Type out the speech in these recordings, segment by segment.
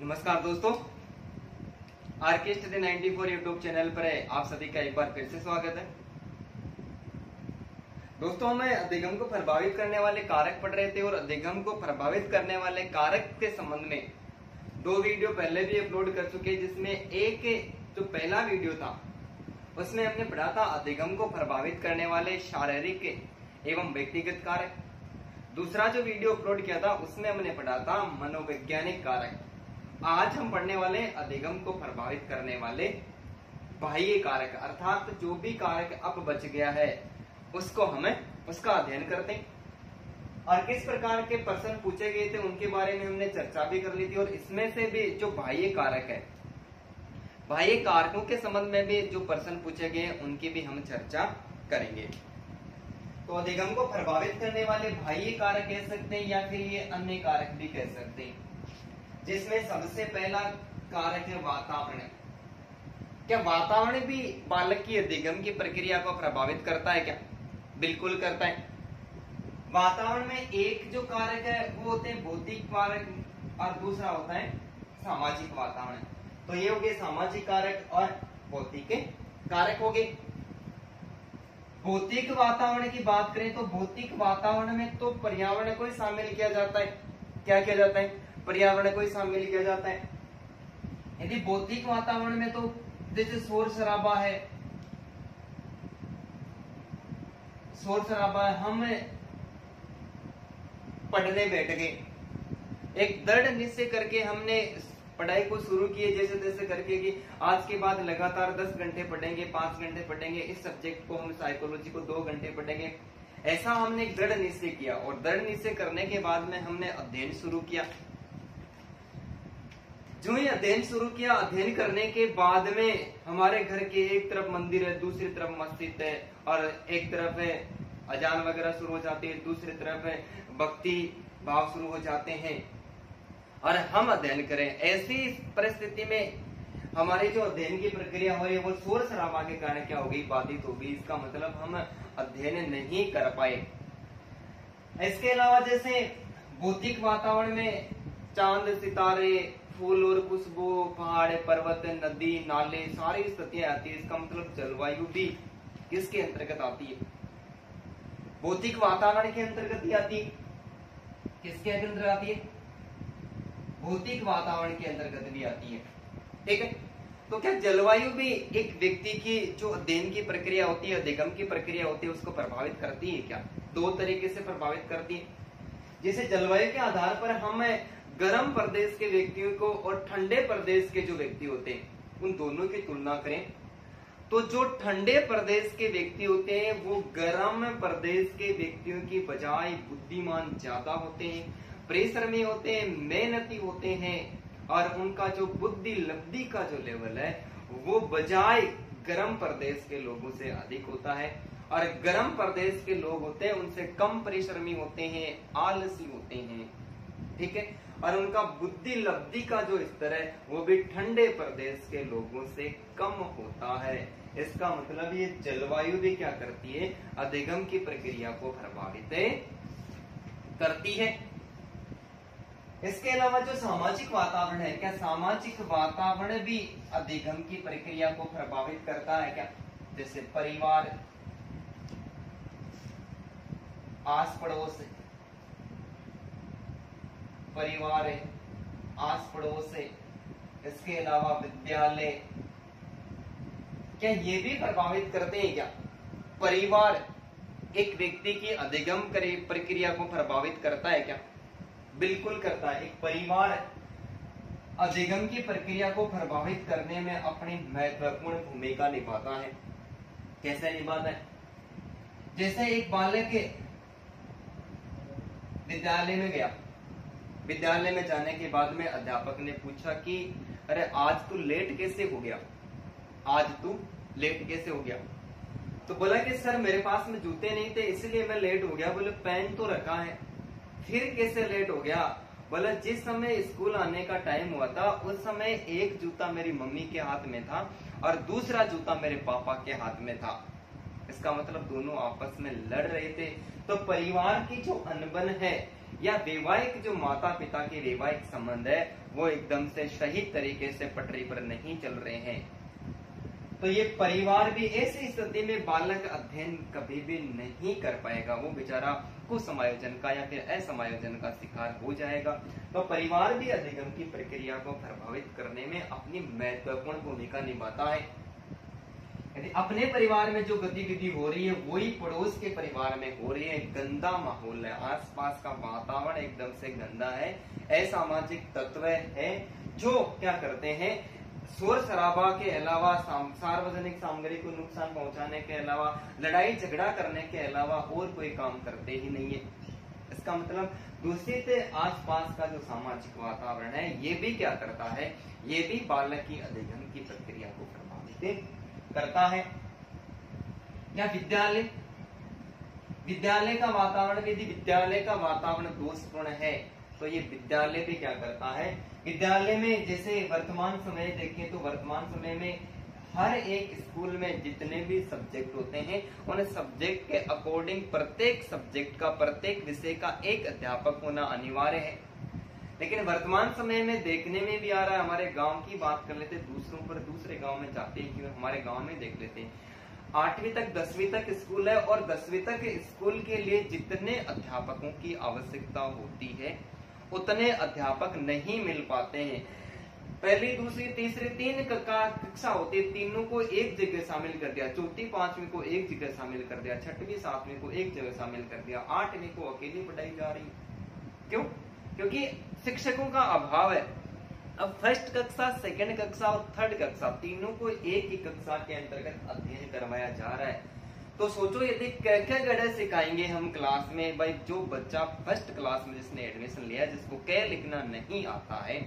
नमस्कार दोस्तों, R K study 94 YouTube channel पर आप सभी का एक बार फिर से स्वागत है। दोस्तों, हम अधिगम को प्रभावित करने वाले कारक पढ़ रहे थे और अधिगम को प्रभावित करने वाले कारक के संबंध में दो वीडियो पहले भी अपलोड कर चुके, जिसमें एक जो पहला वीडियो था उसमें हमने पढ़ा था अधिगम को प्रभावित करने वाले शारीरिक एवं व्यक्तिगत कारक। दूसरा जो वीडियो अपलोड किया था उसमें हमने पढ़ा था मनोवैज्ञानिक कारक। आज हम पढ़ने वाले अधिगम को प्रभावित करने वाले बाह्य कारक, अर्थात जो भी कारक अब बच गया है उसको हमें उसका अध्ययन करते हैं और किस प्रकार के प्रश्न पूछे गए थे उनके बारे में हमने चर्चा भी कर ली थी। और इसमें से भी जो बाह्य कारक है, बाह्य कारकों के संबंध में भी जो प्रश्न पूछे गए उनकी भी हम चर्चा करेंगे। तो अधिगम को प्रभावित करने वाले बाह्य कारक कह सकते हैं या फिर ये अन्य कारक भी कह सकते हैं, जिसमें सबसे पहला कारक है वातावरण। क्या वातावरण भी बालक की अधिगम की प्रक्रिया को प्रभावित करता है? क्या बिल्कुल करता है। वातावरण में एक जो कारक है वो होते हैं भौतिक कारक और दूसरा होता है सामाजिक वातावरण। तो ये हो गए सामाजिक कारक और भौतिक कारक हो गए। भौतिक वातावरण की बात करें तो भौतिक वातावरण में तो पर्यावरण को ही शामिल किया जाता है। क्या किया जाता है? पर्यावरण को ही शामिल किया जाता है। यदि भौतिक वातावरण में तो जैसे शोर शराबा है, हम पढ़ने बैठ गए, एक दृढ़ निश्चय करके हमने पढ़ाई को शुरू किए जैसे तैसे करके कि आज के बाद लगातार 10 घंटे पढ़ेंगे, 5 घंटे पढ़ेंगे, इस सब्जेक्ट को हम साइकोलॉजी को 2 घंटे पढ़ेंगे। ऐसा हमने एक दृढ़ निश्चय किया और दृढ़ निश्चय करने के बाद में हमने अध्ययन शुरू किया। जो ही अध्ययन शुरू किया, अध्ययन करने के बाद में हमारे घर के एक तरफ मंदिर है, दूसरी तरफ मस्जिद है और एक तरफ है अजान वगैरह शुरू हो जाती है, दूसरी तरफ है भक्ति भाव शुरू हो जाते हैं और हम अध्ययन करें। ऐसी परिस्थिति में हमारी जो अध्ययन की प्रक्रिया हो रही है वो शोर शराबा के कारण क्या होगी? बाधित होगी। इसका मतलब हम अध्ययन नहीं कर पाए। इसके अलावा जैसे भौतिक वातावरण में चांद सितारे, फूल और खुशबू, पहाड़ पर्वत, नदी नाले, सारी स्थितियां आती है। इसका मतलब जलवायु भी किसके अंतर्गत आती है? भौतिक वातावरण के अंतर्गत ही आती है। किसके अंतर्गत आती है? भौतिक वातावरण के अंतर्गत भी आती है। ठीक है। तो क्या जलवायु भी एक व्यक्ति की जो अध्ययन की प्रक्रिया होती है, अधिगम की प्रक्रिया होती है, उसको प्रभावित करती है? क्या दो तरीके से प्रभावित करती है। जैसे जलवायु के आधार पर हम गर्म प्रदेश के व्यक्तियों को और ठंडे प्रदेश के जो व्यक्ति होते हैं उन दोनों की तुलना करें तो जो ठंडे प्रदेश के व्यक्ति होते हैं वो गर्म प्रदेश के व्यक्तियों की बजाय बुद्धिमान ज्यादा होते हैं, परिश्रमी होते हैं, मेहनती होते हैं और उनका जो बुद्धि लब्धि का जो लेवल है वो बजाय गर्म प्रदेश के लोगों से अधिक होता है। और गर्म प्रदेश के लोग होते हैं उनसे कम परिश्रमी होते हैं, आलसी होते हैं। ठीक है। और उनका बुद्धि लब्धि का जो स्तर है वो भी ठंडे प्रदेश के लोगों से कम होता है। इसका मतलब ये जलवायु भी क्या करती है? अधिगम की प्रक्रिया को प्रभावित करती है। इसके अलावा जो सामाजिक वातावरण है, क्या सामाजिक वातावरण भी अधिगम की प्रक्रिया को प्रभावित करता है? क्या जैसे परिवार, आस पड़ोस, परिवार है, आस पड़ोस है, इसके अलावा विद्यालय, क्या ये भी प्रभावित करते हैं? क्या परिवार एक व्यक्ति की अधिगम प्रक्रिया को प्रभावित करता है? क्या बिल्कुल करता है। एक परिवार अधिगम की प्रक्रिया को प्रभावित करने में अपनी महत्वपूर्ण भूमिका निभाता है। कैसे निभाता है? जैसे एक बालक विद्यालय में गया, विद्यालय में जाने के बाद में अध्यापक ने पूछा कि अरे आज तू लेट कैसे हो गया? आज तू लेट कैसे हो गया? तो बोला कि सर मेरे पास में जूते नहीं थे इसलिए मैं लेट हो गया। बोले पेन तो रखा है, फिर कैसे लेट हो गया? बोला जिस समय स्कूल आने का टाइम हुआ था उस समय एक जूता मेरी मम्मी के हाथ में था और दूसरा जूता मेरे पापा के हाथ में था। इसका मतलब दोनों आपस में लड़ रहे थे। तो परिवार की जो अनबन है या वैवाहिक जो माता पिता के वैवाहिक संबंध है वो एकदम से सही तरीके से पटरी पर नहीं चल रहे हैं। तो ये परिवार भी ऐसी स्थिति में बालक अध्ययन कभी भी नहीं कर पाएगा, वो बेचारा कुसमायोजन का या फिर असमायोजन का शिकार हो जाएगा। तो परिवार भी अधिगम की प्रक्रिया को प्रभावित करने में अपनी महत्वपूर्ण भूमिका निभाता है। यदि अपने परिवार में जो गतिविधि हो रही है वही पड़ोस के परिवार में हो रही है, गंदा माहौल है, आसपास का वातावरण एकदम से गंदा है, असामाजिक तत्व है जो क्या करते हैं, शोर शराबा के अलावा सार्वजनिक सामग्री को नुकसान पहुंचाने के अलावा लड़ाई झगड़ा करने के अलावा और कोई काम करते ही नहीं है। इसका मतलब दूषित आसपास का जो सामाजिक वातावरण है ये भी क्या करता है, ये भी बालक की अधिगम की प्रक्रिया को प्रभावित करता है। या विद्यालय का वातावरण, यदि विद्यालय का वातावरण दोषपूर्ण है तो ये विद्यालय भी क्या करता है, विद्यालय में जैसे वर्तमान समय देखें तो वर्तमान समय में हर एक स्कूल में जितने भी सब्जेक्ट होते हैं उन सब्जेक्ट के अकॉर्डिंग प्रत्येक सब्जेक्ट का, प्रत्येक विषय का एक अध्यापक होना अनिवार्य है। लेकिन वर्तमान समय में देखने में भी आ रहा है, हमारे गांव की बात कर लेते, दूसरों पर दूसरे गांव में जाते हैं क्यों, हमारे गांव में देख लेते हैं 8वीं तक 10वीं तक स्कूल है और 10वीं तक स्कूल के लिए जितने अध्यापकों की आवश्यकता होती है उतने अध्यापक नहीं मिल पाते हैं। पहली, दूसरी, तीसरी 3 कक्षा होती है, तीनों को एक जगह शामिल कर दिया, चौथी 5वीं को एक जगह शामिल कर दिया, 6वीं 7वीं को एक जगह शामिल कर दिया, 8वीं को अकेली पढ़ाई जा रही। क्यों? क्योंकि शिक्षकों का अभाव है। अब फर्स्ट कक्षा, सेकंड कक्षा और थर्ड कक्षा तीनों को एक ही कक्षा के अंतर्गत अध्ययन करवाया जा रहा है। तो सोचो यदि क्या गढ़ सिखाएंगे हम क्लास में, भाई जो बच्चा फर्स्ट क्लास में जिसने एडमिशन लिया, जिसको कै लिखना नहीं आता है,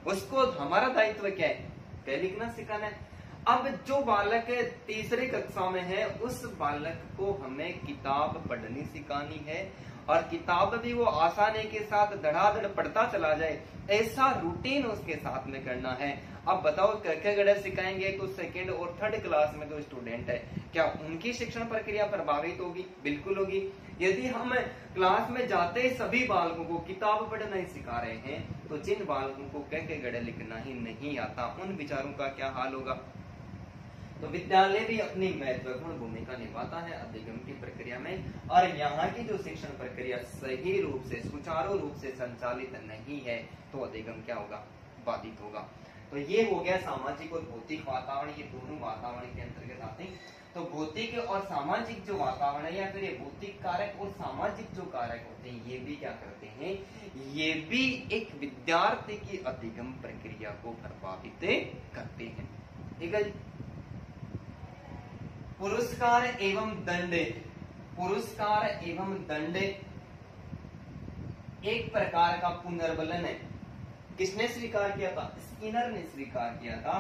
उसको हमारा दायित्व क्या है, कै लिखना सिखाना है। अब जो बालक तीसरी कक्षा में है उस बालक को हमें किताब पढ़नी सिखानी है और किताब भी वो आसानी के साथ धड़ाधड़ पढ़ता चला जाए, ऐसा रूटीन उसके साथ में करना है। अब बताओ क्या गढ़ सिखाएंगे तो सेकंड और थर्ड क्लास में जो स्टूडेंट है क्या उनकी शिक्षण प्रक्रिया प्रभावित होगी? बिल्कुल होगी। यदि हम क्लास में जाते ही सभी बालकों को किताब पढ़ना ही सिखा रहे हैं तो जिन बालकों को क्या गढ़ लिखना ही नहीं आता उन विचारों का क्या हाल होगा। तो विद्यालय भी अपनी महत्वपूर्ण भूमिका निभाता है अधिगम की प्रक्रिया में, और यहाँ की जो शिक्षण प्रक्रिया सही रूप से सुचारू रूप से संचालित नहीं है तो अधिगम क्या होगा, बाधित होगा। तो ये हो गया सामाजिक और भौतिक वातावरण, ये दोनों वातावरण के अंतर्गत आते हैं। तो भौतिक और सामाजिक जो वातावरण है या फिर ये भौतिक कारक और सामाजिक जो कारक होते हैं ये भी क्या करते हैं, ये भी एक विद्यार्थी की अधिगम प्रक्रिया को प्रभावित करते हैं। ठीक है जी। पुरस्कार एवं दंड, पुरस्कार एवं दंड एक प्रकार का पुनर्बलन है। किसने स्वीकार किया था? स्किनर ने स्वीकार किया था।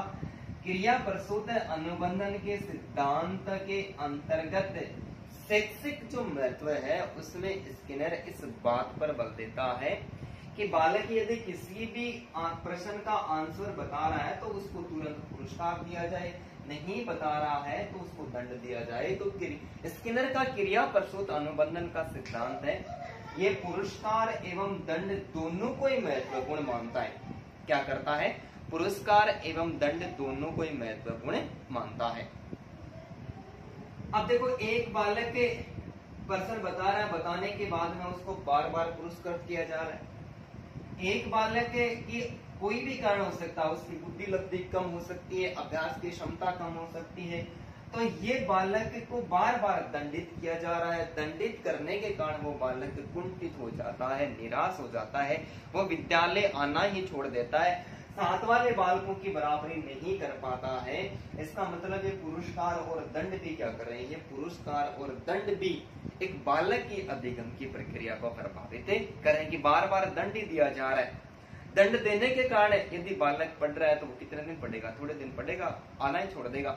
क्रिया प्रसूत अनुबंधन के सिद्धांत के अंतर्गत शैक्षिक जो महत्व है उसमें स्किनर इस बात पर बल देता है कि बालक यदि किसी भी प्रश्न का आंसर बता रहा है तो उसको तुरंत पुरस्कार दिया जाए, नहीं बता रहा है तो उसको दंड दिया जाए। तो स्किनर का क्रिया प्रसूत अनुबंधन का सिद्धांत है, ये पुरस्कार एवं दंड दोनों को ही महत्वपूर्ण मानता है। क्या करता है? पुरस्कार एवं दंड दोनों को ही महत्वपूर्ण मानता है। अब देखो एक बालक के प्रश्न बता रहा है, बताने के बाद में उसको बार बार पुरस्कृत किया जा रहा है। एक बालक की कोई भी कारण हो सकता है, उसकी बुद्धि लब्धि कम हो सकती है, अभ्यास की क्षमता कम हो सकती है, तो ये बालक को बार बार दंडित किया जा रहा है। दंडित करने के कारण वो बालक कुंठित हो जाता है, निराश हो जाता है, वो विद्यालय आना ही छोड़ देता है, साथ वाले बालकों की बराबरी नहीं कर पाता है। इसका मतलब ये पुरस्कार और दंड भी क्या कर रहे हैं, ये पुरस्कार और दंड भी एक बालक की अधिगम की प्रक्रिया को प्रभावित करें कि बार बार दंड ही दिया जा रहा है। दंड देने के कारण यदि बालक पढ़ रहा है तो वो कितने दिन पढ़ेगा? थोड़े दिन पढ़ेगा, आना ही छोड़ देगा।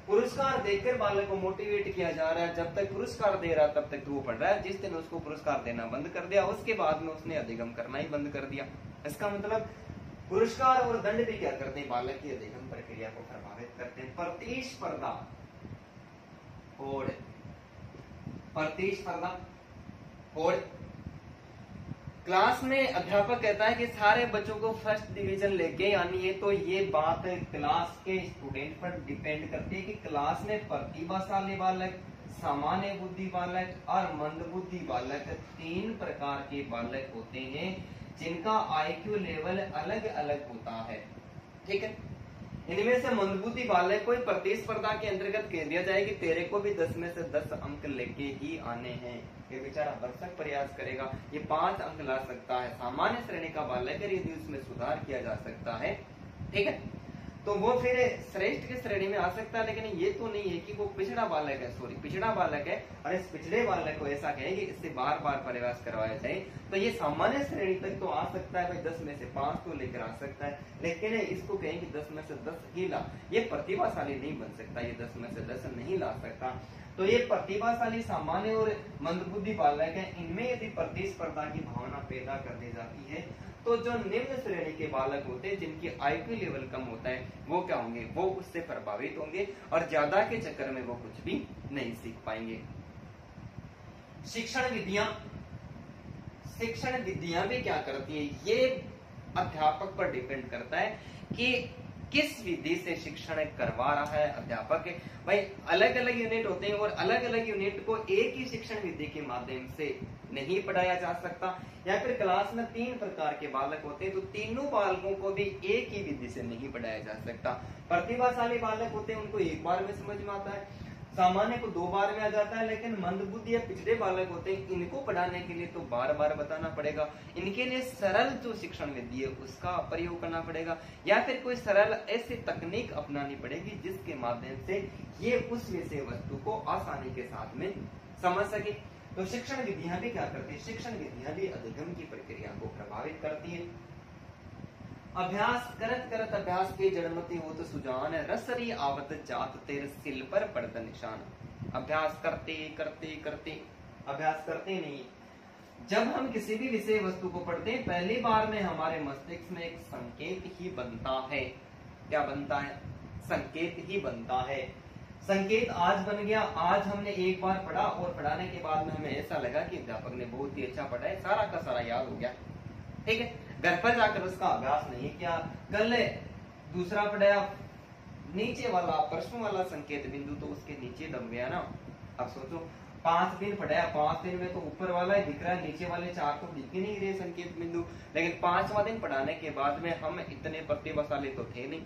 पुरस्कार देकर बालक को मोटिवेट किया जा रहा है, जब तक पुरस्कार दे रहा तब तक तो वो पढ़ रहा है, जिस दिन उसको पुरस्कार देना बंद कर दिया उसके बाद में उसने अधिगम करना ही बंद कर दिया। इसका मतलब पुरस्कार और दंड भी क्या करते हैं, बालक की अधिगम प्रक्रिया को प्रभावित करते हैं। प्रतिस्पर्धा, होड़, प्रतिस्पर्धा, होड़। क्लास में अध्यापक कहता है कि सारे बच्चों को फर्स्ट डिवीजन लेके आनी है, तो ये बात क्लास के स्टूडेंट पर डिपेंड करती है कि क्लास में प्रतिभाशाली बालक, सामान्य बुद्धि बालक और मंद बुद्धि बालक, 3 प्रकार के बालक होते हैं जिनका आईक्यू लेवल अलग अलग होता है। ठीक है, इनमें से मंदबुद्धि बालक को प्रतिस्पर्धा के अंतर्गत कह दिया जाए कि तेरे को भी 10 में से 10 अंक लेके ही आने हैं। ये बेचारा भरसक प्रयास करेगा, ये 5 अंक ला सकता है। सामान्य श्रेणी का बालक है, यदि उसमें सुधार किया जा सकता है, ठीक है, तो वो फिर श्रेष्ठ की श्रेणी में आ सकता है। लेकिन ये तो नहीं है कि वो पिछड़ा बालक है, सॉरी पिछड़ा बालक है, और इस पिछड़े बालक को ऐसा कहे कि इससे बार बार प्रयास करवाया जाए तो ये सामान्य श्रेणी तक तो आ सकता है भाई, 10 में से 5 तो लेकर आ सकता है। लेकिन इसको कहें कि 10 में से 10 ही ला, ये प्रतिभाशाली नहीं बन सकता, ये 10 में से 10 नहीं ला सकता। तो ये प्रतिभाशाली, सामान्य और मंदबुद्धि बालक है, इनमें यदि प्रतिस्पर्धा की भावना पैदा कर दी जाती है तो जो निम्न श्रेणी के बालक होते हैं जिनकी आईक्यू लेवल कम होता है वो क्या होंगे, वो उससे प्रभावित होंगे और ज्यादा के चक्कर में वो कुछ भी नहीं सीख पाएंगे। शिक्षण विधियां भी क्या करती है, ये अध्यापक पर डिपेंड करता है कि किस विधि से शिक्षण करवा रहा है अध्यापक। भाई अलग अलग यूनिट होते हैं और अलग अलग यूनिट को एक ही शिक्षण विधि के माध्यम से नहीं पढ़ाया जा सकता, या फिर क्लास में 3 प्रकार के बालक होते हैं तो तीनों बालकों को भी एक ही विधि से नहीं पढ़ाया जा सकता। प्रतिभाशाली बालक होते हैं उनको एक बार में समझ में आता है, सामान्य को 2 बार में आ जाता है, लेकिन मंदबुद्धि या पिछड़े बालक होते हैं इनको पढ़ाने के लिए तो बार बार बताना पड़ेगा। इनके लिए सरल जो शिक्षण विधि है उसका प्रयोग करना पड़ेगा, या फिर कोई सरल ऐसी तकनीक अपनानी पड़ेगी जिसके माध्यम से ये उस विषय वस्तु को आसानी के साथ में समझ सके। तो शिक्षण विधियां भी क्या करती है, शिक्षण विधियां भी अधिगम की प्रक्रिया को प्रभावित करती है। अभ्यास करत करत अभ्यास के जड़मती होत सुजान, रसरी आवत जात तेरे सिल पर पड़त निशान। अभ्यास करते करते करते, अभ्यास करते नहीं, जब हम किसी भी विषय वस्तु को पढ़ते हैं पहली बार में हमारे मस्तिष्क में एक संकेत ही बनता है। क्या बनता है, संकेत ही बनता है। संकेत आज बन गया, आज हमने एक बार पढ़ा और पढ़ाने के बाद में हमें ऐसा लगा कि अध्यापक ने बहुत ही अच्छा पढ़ा है, सारा का सारा याद हो गया, ठीक है। घर पर जाकर उसका अभ्यास नहीं किया, कल दूसरा पढ़ाया, नीचे वाला प्रश्न वाला संकेत बिंदु तो उसके नीचे दब गया ना। अब सोचो 5 दिन पढ़ाया, 5 दिन में तो ऊपर वाला ही दिख रहा है, नीचे वाले 4 तो दिख ही नहीं रहे संकेत बिंदु। लेकिन 5वां दिन पढ़ाने के बाद में हम इतने प्रतिभाशाली तो थे नहीं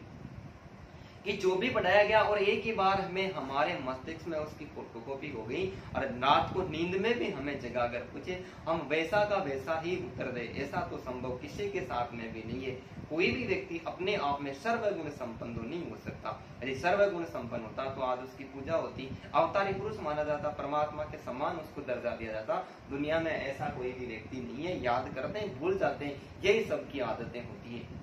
कि जो भी पढ़ाया गया और एक ही बार हमें हमारे मस्तिष्क में उसकी फोटोकॉपी हो गई और रात को नींद में भी हमें जगाकर पूछे हम वैसा का वैसा ही उत्तर दे, ऐसा तो संभव किसी के साथ में भी नहीं है। कोई भी व्यक्ति अपने आप में सर्वगुण संपन्न तो नहीं हो सकता। यदि सर्वगुण संपन्न होता तो आज उसकी पूजा होती, अवतारी पुरुष माना जाता, परमात्मा के समान उसको दर्जा दिया जाता। दुनिया में ऐसा कोई भी व्यक्ति नहीं है। याद करते हैं, भूल जाते हैं, यही सबकी आदतें होती है।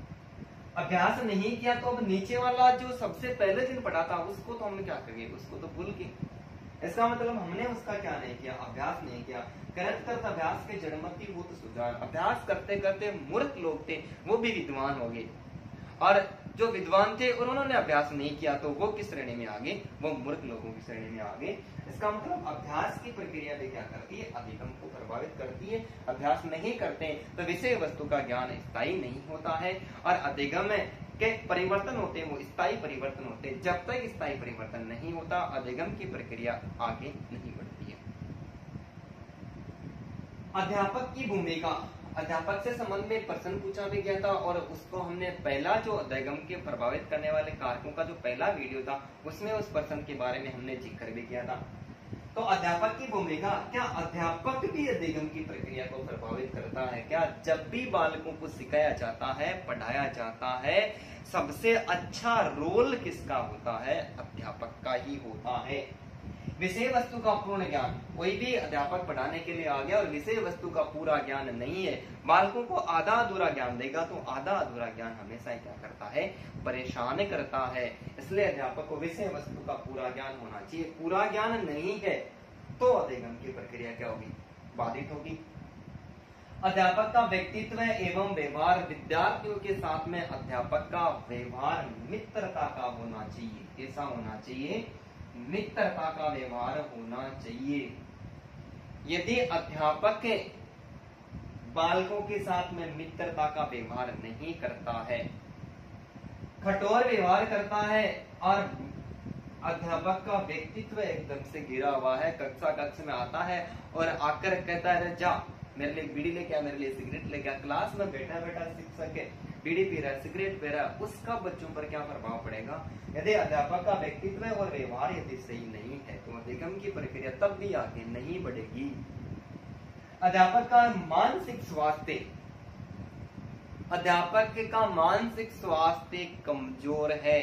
अभ्यास नहीं किया तो अब नीचे वाला जो सबसे पहले दिन पढ़ा था उसको तो हम क्या करेंगे, उसको तो भूल के। इसका मतलब हमने उसका क्या नहीं किया, अभ्यास नहीं किया। करत करत अभ्यास के जड़मती भूत सुजान, अभ्यास करते करते मूर्ख लोग थे वो भी विद्वान हो गए, और जो विद्वान थे और उन्होंने अभ्यास नहीं किया तो वो किस श्रेणी में आ गए, वो मूर्ख लोगों की श्रेणी में आ गए। इसका मतलब अभ्यास की प्रक्रिया भी क्या करती है, अधिगम को प्रभावित करती है। अभ्यास नहीं करते तो विषय वस्तु का ज्ञान स्थायी नहीं होता है, और अधिगम के परिवर्तन होते हैं वो स्थायी परिवर्तन होते हैं। जब तक स्थायी परिवर्तन नहीं होता अधिगम की प्रक्रिया आगे नहीं बढ़ती है। अध्यापक की भूमिका, अध्यापक से संबंध में प्रश्न पूछा भी गया था और उसको हमने पहला जो अधिगम के प्रभावित करने वाले कारकों का जो पहला वीडियो था उसमें उस प्रश्न के बारे में हमने जिक्र भी किया था। तो अध्यापक की भूमिका, क्या अध्यापक भी अधिगम की प्रक्रिया को प्रभावित करता है? क्या जब भी बालकों को सिखाया जाता है, पढ़ाया जाता है, सबसे अच्छा रोल किसका होता है? अध्यापक का ही होता है। विषय वस्तु का पूर्ण ज्ञान, कोई भी अध्यापक पढ़ाने के लिए आ गया और विषय वस्तु का पूरा ज्ञान नहीं है, बालकों को आधा अधूरा ज्ञान देगा तो आधा अधूरा ज्ञान हमेशा क्या करता है, परेशान करता है। इसलिए अध्यापक को विषय वस्तु का पूरा ज्ञान होना चाहिए। पूरा ज्ञान नहीं है तो अधिगम की प्रक्रिया क्या होगी, बाधित होगी। अध्यापक का व्यक्तित्व एवं व्यवहार, विद्यार्थियों के साथ में अध्यापक का व्यवहार मित्रता का होना चाहिए। कैसा होना चाहिए? मित्रता का व्यवहार होना चाहिए। यदि अध्यापक बालकों के साथ में मित्रता का व्यवहार नहीं करता है, कठोर व्यवहार करता है और अध्यापक का व्यक्तित्व एकदम से गिरा हुआ है, कक्ष में आता है और आकर कहता है जा मेरे लिए बीड़ी लेके आ, मेरे लिए सिगरेट लेके आ, क्लास में बैठा बैठा शिक्षक बीड़ी पी रहा है, सिगरेट पी रहा है, उसका बच्चों पर क्या प्रभाव पड़ेगा? यदि अध्यापक का व्यक्तित्व और व्यवहार यदि सही नहीं है तो अधिगम की प्रक्रिया तब भी आगे नहीं बढ़ेगी। अध्यापक का मानसिक स्वास्थ्य, अध्यापक का मानसिक स्वास्थ्य कमजोर है।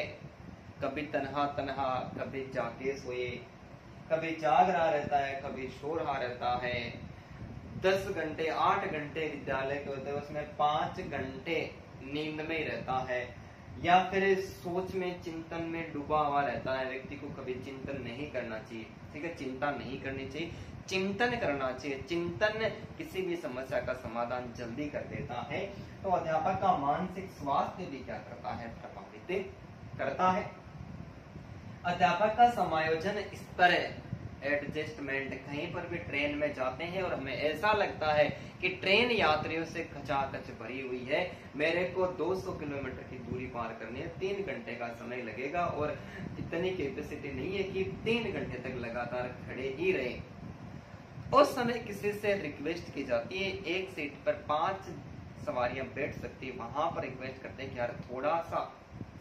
कभी तन्हा तन्हा, कभी जाके सोए, कभी जाग रहा रहता है, कभी सो रहा रहता है। 10 घंटे 8 घंटे विद्यालय के होते हैं, उसमें 5 घंटे नींद में ही रहता है या फिर सोच में चिंतन में डूबा हुआ रहता है। व्यक्ति को कभी चिंतन नहीं करना चाहिए, ठीक है, चिंता नहीं करनी चाहिए, चिंतन करना चाहिए। चिंतन किसी भी समस्या का समाधान जल्दी कर देता है। तो अध्यापक का मानसिक स्वास्थ्य भी क्या करता है? प्रभावित करता है। अध्यापक का समायोजन स्तर, एडजस्टमेंट, कहीं पर भी ट्रेन में जाते हैं और हमें ऐसा लगता है कि ट्रेन यात्रियों से खचाखच भरी हुई है, मेरे को 200 किलोमीटर की दूरी पार करनी है, 3 घंटे का समय लगेगा और इतनी कैपेसिटी नहीं है कि 3 घंटे तक लगातार खड़े ही रहे। उस समय किसी से रिक्वेस्ट की जाती है, एक सीट पर 5 सवारियां बैठ सकती है, वहां पर रिक्वेस्ट करते हैं कि यार थोड़ा सा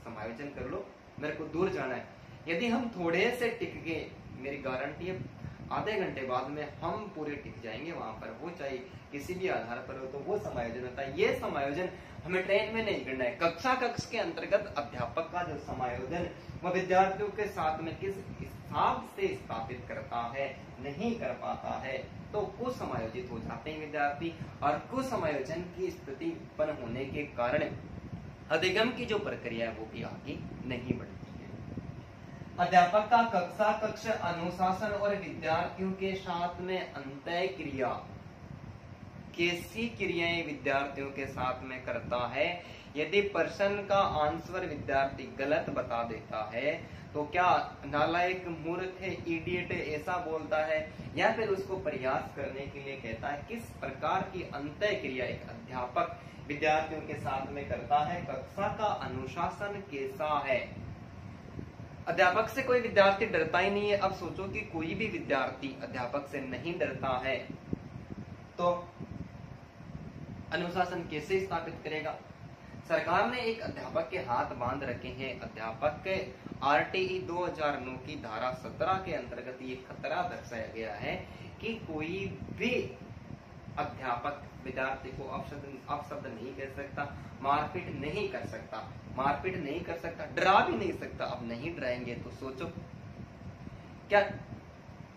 समायोजन कर लो, मेरे को दूर जाना है। यदि हम थोड़े से टिक गए, मेरी गारंटी है आधे घंटे बाद में हम पूरे टिक जाएंगे वहां पर, वो चाहे किसी भी आधार पर हो, तो वो समायोजन होता है। ये समायोजन हमें ट्रेन में नहीं करना है। कक्ष के अंतर्गत अध्यापक का जो समायोजन वह विद्यार्थियों के साथ में किस हिसाब से स्थापित करता है, नहीं कर पाता है, तो कुसमायोजित हो जाते हैं विद्यार्थी। और कुसमायोजन की स्थिति उत्पन्न होने के कारण अधिगम की जो प्रक्रिया है वो भी आगे नहीं बढ़ती। अध्यापक का कक्ष अनुशासन और विद्यार्थियों के साथ में अंतः क्रिया, कैसी क्रियाएं विद्यार्थियों के साथ में करता है। यदि प्रश्न का आंसर विद्यार्थी गलत बता देता है तो क्या नालायक, मूर्ख, इडियट ऐसा बोलता है या फिर उसको प्रयास करने के लिए कहता है? किस प्रकार की अंतः क्रिया एक अध्यापक विद्यार्थियों के साथ में करता है? कक्षा का अनुशासन कैसा है? अध्यापक से कोई विद्यार्थी डरता ही नहीं है। अब सोचो कि कोई भी विद्यार्थी अध्यापक से नहीं डरता है तो अनुशासन कैसे स्थापित करेगा? सरकार ने एक अध्यापक के हाथ बांध रखे हैं। अध्यापक के RTE 2009 की धारा 17 के अंतर्गत ये खतरा दर्शाया गया है कि कोई भी अध्यापक विद्यार्थी को अपशब्द नहीं कह सकता, मारपीट नहीं कर सकता, डरा भी नहीं सकता। अब नहीं डराएंगे तो सोचो क्या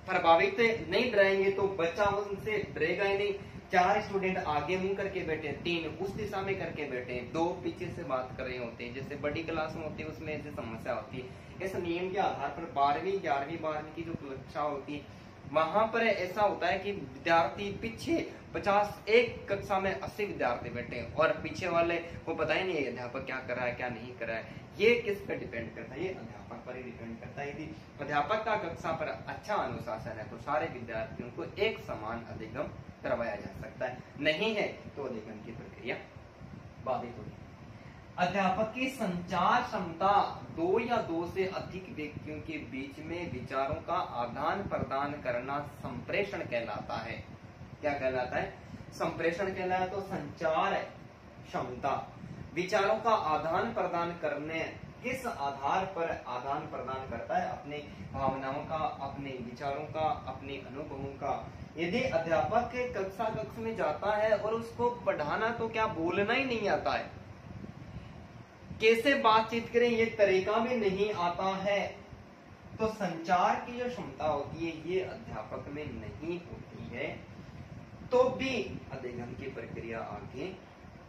प्रभावित नहीं डराएंगे तो बच्चा उनसे डरेगा ही नहीं। 4 स्टूडेंट आगे मुंह करके बैठे, 3 उस दिशा में करके बैठे, 2 पीछे से बात कर रहे होते हैं। जैसे बड़ी क्लास में होती है उसमें ऐसी समस्या होती है। इस नियम के आधार पर 12वीं 11वीं 12वीं की जो कक्षा होती है वहां पर ऐसा होता है कि विद्यार्थी पीछे 50, एक कक्षा में 80 विद्यार्थी बैठे और पीछे वाले को पता ही नहीं है अध्यापक क्या कर रहा है क्या नहीं कर रहा है। ये किस पर डिपेंड करता है? ये अध्यापक पर ही डिपेंड करता है। यदि अध्यापक का कक्षा पर अच्छा अनुशासन है तो सारे विद्यार्थियों को एक समान अधिगम करवाया जा सकता है, नहीं है तो अधिगम की प्रक्रिया बाधित होगी। अध्यापक की संचार क्षमता 2 या 2 से अधिक व्यक्तियों के बीच में विचारों का आदान प्रदान करना संप्रेषण कहलाता है। क्या कहलाता है? संप्रेषण कहलाता है। तो संचार क्षमता, विचारों का आदान प्रदान करने, किस आधार पर आदान प्रदान करता है? अपने भावनाओं का, अपने विचारों का, अपने अनुभवों का। यदि अध्यापक के कक्ष में जाता है और उसको पढ़ाना तो क्या बोलना ही नहीं आता है, कैसे बातचीत करें ये तरीका भी नहीं आता है, तो संचार की जो क्षमता होती है ये अध्यापक में नहीं होती है, तो भी अधिगम की प्रक्रिया आगे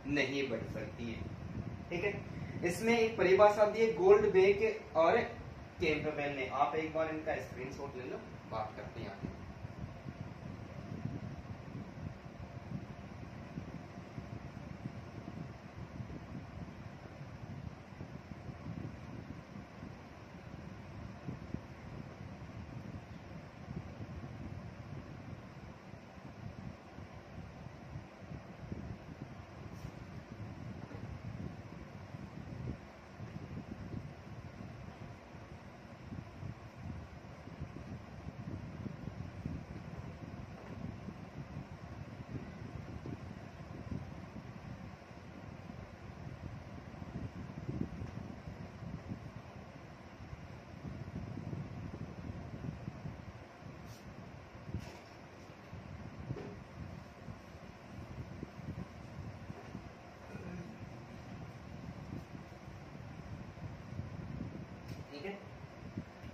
नहीं बढ़ सकती है। ठीक है, इसमें एक परिभाषा दी है गोल्डबेक और कैंपबेल ने। आप एक बार इनका स्क्रीनशॉट ले लो, बात करते हैं आगे।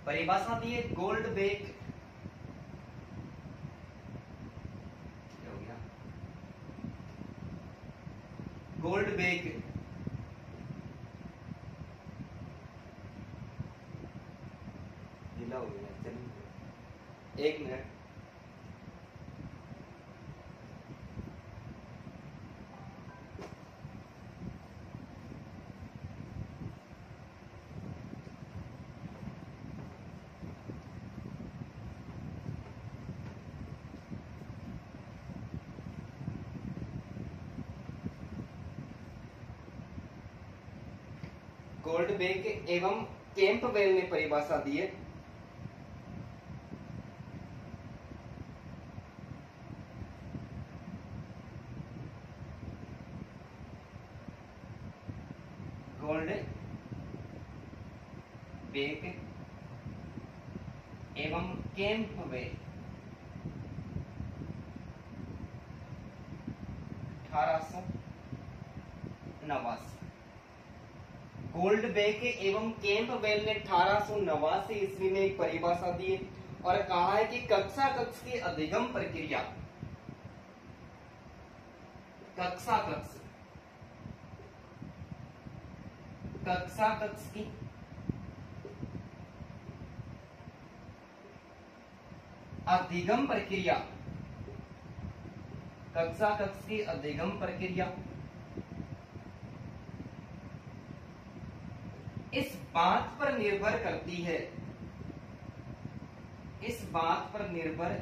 परिभाषा दी है गोल्डबेक, क्या हो गया, गोल्डबेक ढीला हो गया, चलिए 1 मिनट। गोल्डबेक एवं कैंपबेल ने परिभाषा दी है गोल्डबेक एवं कैंपबेल 1889। गोल्डबेक एवं कैंपबेल ने 1889 ईस्वी में एक परिभाषा दी है और कहा है कि कक्षा कक्ष की अधिगम प्रक्रिया, कक्षा कक्ष की अधिगम प्रक्रिया, कक्षा कक्ष की अधिगम प्रक्रिया इस बात पर निर्भर करती है, इस बात पर निर्भर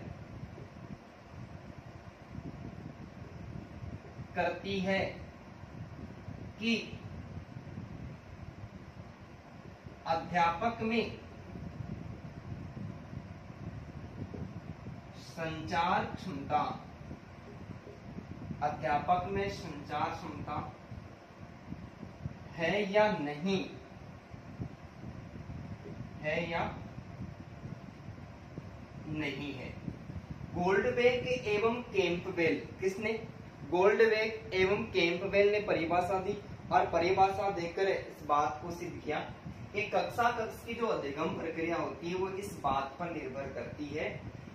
करती है कि अध्यापक में संचार क्षमता, अध्यापक में संचार क्षमता है या नहीं, है या नहीं है। गोल्डबेक एवं कैंपबेल, किसने, गोल्डबेक एवं कैंपबेल ने परिभाषा दी और परिभाषा देकर इस बात को सिद्ध किया कि कक्षा कक्ष की जो अधिगम प्रक्रिया होती है वो इस बात पर निर्भर करती है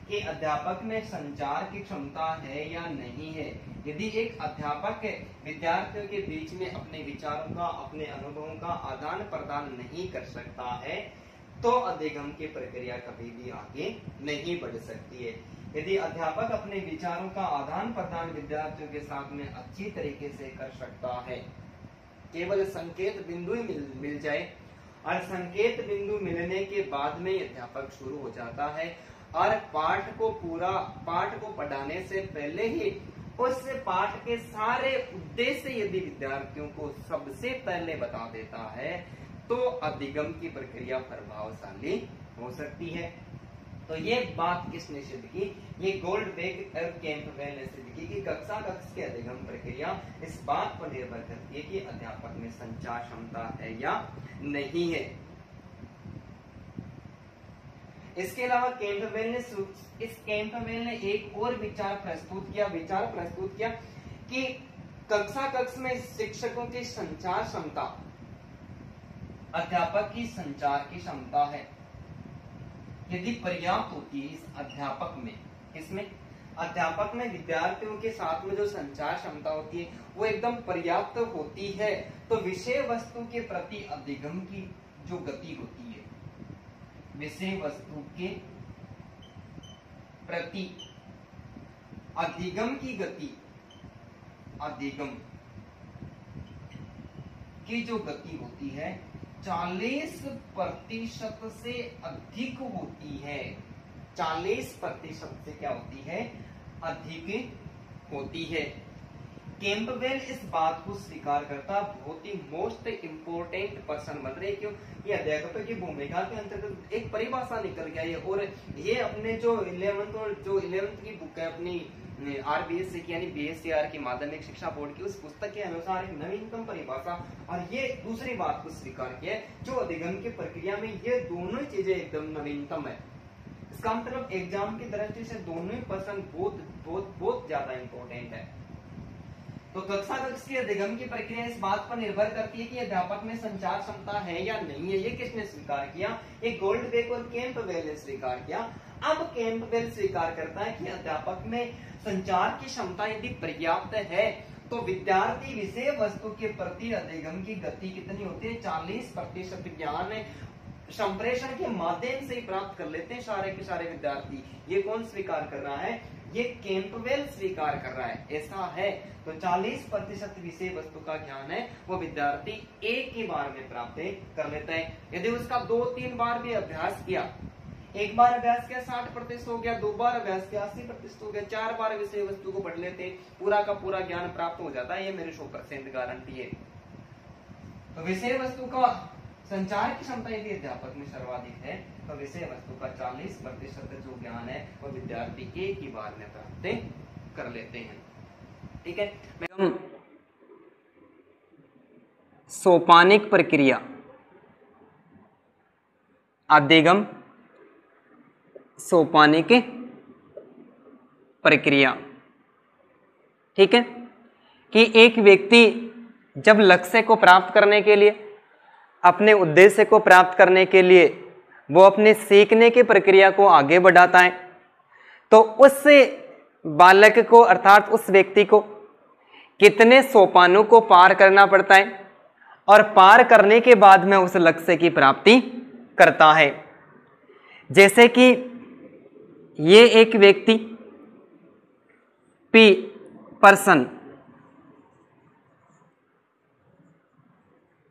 कि अध्यापक में संचार की क्षमता है या नहीं है। यदि एक अध्यापक विद्यार्थियों के बीच में अपने विचारों का, अपने अनुभवों का आदान प्रदान नहीं कर सकता है तो अधिगम की प्रक्रिया कभी भी आगे नहीं बढ़ सकती है। यदि अध्यापक अपने विचारों का आदान प्रदान विद्यार्थियों के साथ में अच्छी तरीके से कर सकता है, केवल संकेत बिंदु ही मिल जाए और संकेत बिंदु मिलने के बाद में अध्यापक शुरू हो जाता है और पाठ को पढ़ाने से पहले ही उस पाठ के सारे उद्देश्य यदि विद्यार्थियों को सबसे पहले बता देता है तो अधिगम की प्रक्रिया प्रभावशाली हो सकती है। तो ये बात किसने सिद्ध की, ये गोल्डबेक और कैंपबेल ने सिद्ध की कि कक्षा कक्ष की अधिगम प्रक्रिया इस बात पर निर्भर करती है कि अध्यापक में संचार क्षमता है या नहीं है। इसके अलावा कैंपबेल ने एक और विचार प्रस्तुत किया कि कक्षा कक्ष में शिक्षकों की संचार क्षमता अध्यापक की संचार की क्षमता है यदि पर्याप्त होती है इस अध्यापक में, इसमें अध्यापक में विद्यार्थियों के साथ में जो संचार क्षमता होती है वो एकदम पर्याप्त होती है तो विषय वस्तु के प्रति अधिगम की जो गति होती है, विषय वस्तु के प्रति अधिगम की गति, अधिगम की जो गति होती है 40% से अधिक होती है, 40% से क्या होती है, अधिक होती है। कैंपबेल इस बात को स्वीकार करता, बहुत ही मोस्ट इंपोर्टेंट पर्सन बन रहे, क्यों, ये अध्यापक की भूमिका के अंतर्गत एक परिभाषा निकल गया है और ये अपने जो 11th की बुक है अपनी RBSC की यानी BSCR की माध्यमिक शिक्षा बोर्ड की उस पुस्तक के अनुसार एक नवीनतम परिभाषा और ये दूसरी बात को स्वीकार किया है जो अधिगम की प्रक्रिया में ये दोनों चीजें एकदम नवीनतम है। इसका मतलब एग्जाम की दृष्टि से दोनों ही पर्सन बहुत ज्यादा इंपॉर्टेंट है। तो कक्षा कक्षीय अधिगम की प्रक्रिया इस बात पर निर्भर करती है कि अध्यापक में संचार क्षमता है या नहीं है। ये किसने स्वीकार किया? ये गोल्डबेक और कैंपबेल ने स्वीकार किया। अब कैंपबेल स्वीकार करता है कि अध्यापक में संचार की क्षमता यदि पर्याप्त है तो विद्यार्थी विषय वस्तु के प्रति अधिगम की गति कितनी होती है? 40% ज्ञान संप्रेषण के माध्यम से ही प्राप्त कर लेते हैं सारे के सारे विद्यार्थी। ये कौन स्वीकार कर रहा है? ये कैंपबेल स्वीकार कर रहा है। ऐसा है तो 40% विषय वस्तु का ज्ञान है वो विद्यार्थी एक ही बार में प्राप्त कर लेता है। यदि उसका 2-3 बार भी अभ्यास किया, एक बार अभ्यास किया 60% हो गया, 2 बार अभ्यास किया 80% हो गया, 4 बार विषय वस्तु को पढ़ लेते, पूरा का पूरा ज्ञान प्राप्त हो जाता है। ये मेरी 100% गारंटी है। तो विषय वस्तु का संचार की क्षमता यदि अध्यापक में सर्वाधिक है तो विषय वस्तु का 40% जो ज्ञान है वो विद्यार्थी एक ही बार में प्राप्त कर लेते हैं। ठीक है। सोपानिक प्रक्रिया, अधिगम सोपानिक प्रक्रिया। ठीक है कि एक व्यक्ति जब लक्ष्य को प्राप्त करने के लिए, अपने उद्देश्य को प्राप्त करने के लिए वो अपने सीखने की प्रक्रिया को आगे बढ़ाता है तो उस बालक को अर्थात उस व्यक्ति को कितने सोपानों को पार करना पड़ता है और पार करने के बाद में उस लक्ष्य की प्राप्ति करता है। जैसे कि ये एक व्यक्ति पर्सन